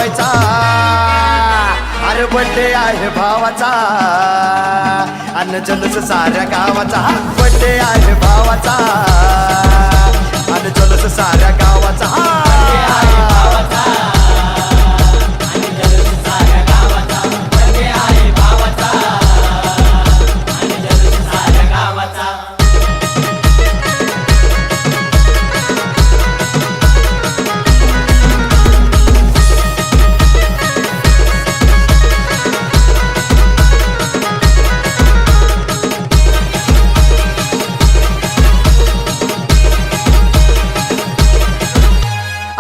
लावायचा अरे बड्डे आहे भावाचा अन जल्लोष साऱ्या गावाचा बड्डे आहे भावाचा अन जल्लोष साऱ्या गावाचा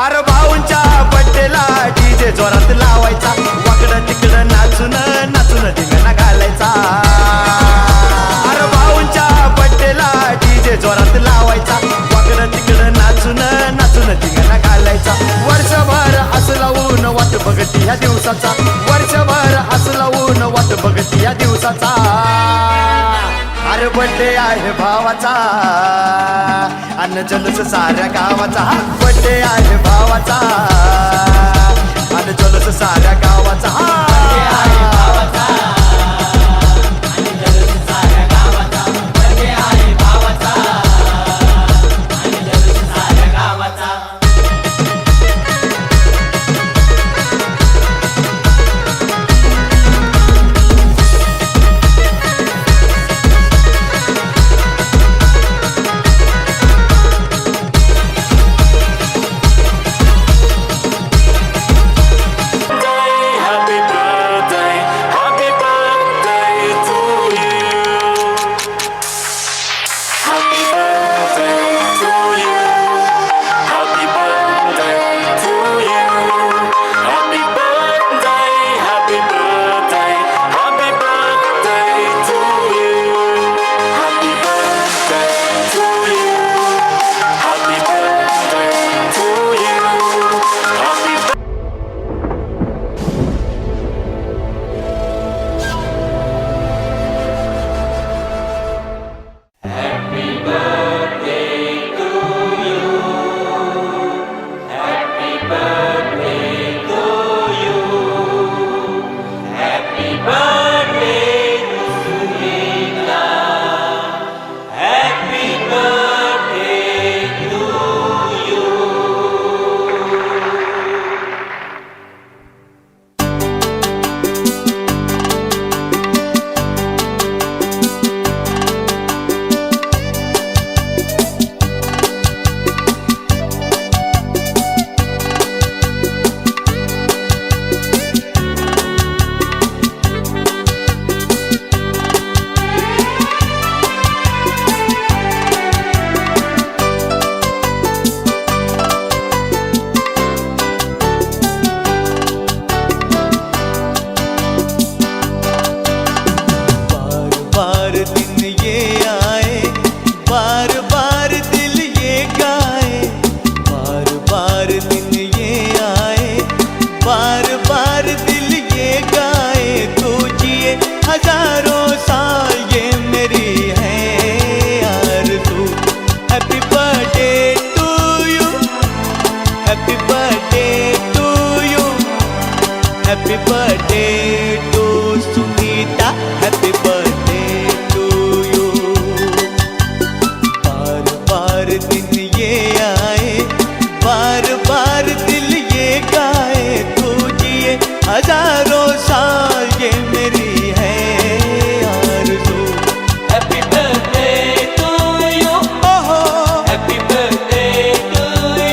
अरे भाऊंच्या बड्डेला डीजे जोरात लावायचा वाकडं तिकडं नाचून नाचून धिंगाणा घालायचा अरे भाऊंच्या बड्डेला डीजे जोरात लावायचा वाकडं तिकडं नाचून नाचून धिंगाणा घालायचा वर्षभर असं लावून वाट बघती ह्या दिवसाचा वर्षभर असं लावून वाट बघती ह्या दिवसाचा अरे बड्डे आहे भावाचा अन जल्लोष साऱ्या गावाचा बड्डे आहे भावाचा अन जल्लोष साऱ्या गावाचा बड्डे आहे भावाचा अन जल्लोष साऱ्या गावाचा बड्डे आहे भावाचा अन जल्लोष साऱ्या गावाचा Happy birthday to Sunita, happy birthday to you. बार बार दिन ये आए, बार बार दिल ये गाए, तू जिए हजारों साल ये मेरी है आरज़ू. Happy birthday to you, happy birthday to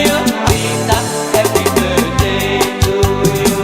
you, Rita, happy birthday to you.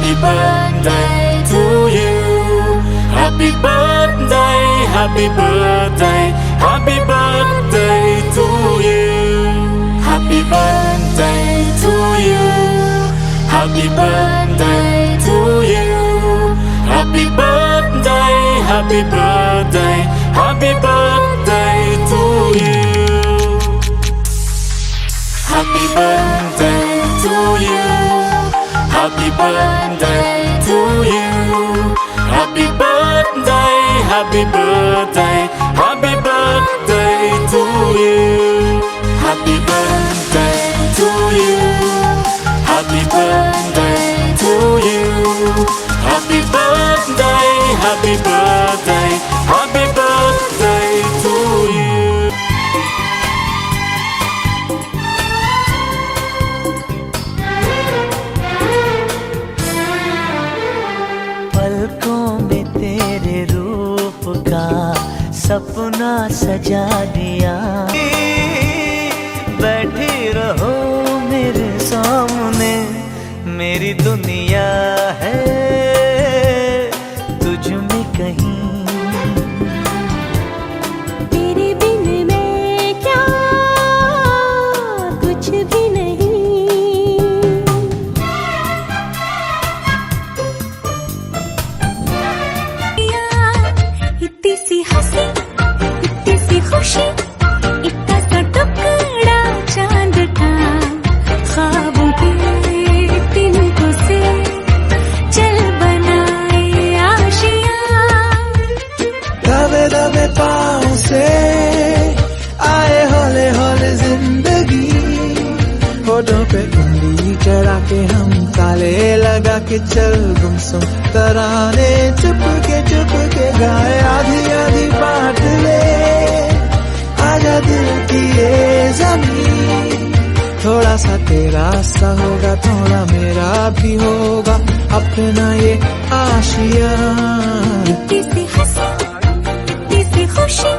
Happy birthday to you. Happy birthday, happy birthday, happy birthday to you. Happy birthday to you. Happy birthday to you. Happy birthday, happy birthday, happy birthday to you. Happy birthday to you. Happy birthday to you. Happy birthday, happy birthday, happy birthday to you. Happy birthday to you. Happy birthday to you. Happy birthday, happy birthday, happy birthday to you. पलकों में तेरे रूप का सपना सजा दिया, बैठी रहो मेरे सामने, मेरी दुनिया है तुझ में कहीं। तेरे बिन मैं क्या, कुछ भी नहीं। इतनी सी हंसी, इतनी सी खुशी, इतना सा टुकड़ा चांद का, ख्वाबों के तिनकों से चल बनाए आशियाँ। दबे दबे पाँव से आए हौले हौले जिंदगी, होठों पे उंगली चढ़ा के हम ताले लगा के चल गुमसुम तराने चुप के गाए, आधी आधी बांट ले आजा दिल की ये जमीन। थोड़ा सा तेरा सा होगा, थोड़ा मेरा भी होगा, अपना ये आशियाँ। इतनी सी हंसी, इतनी सी खुशी,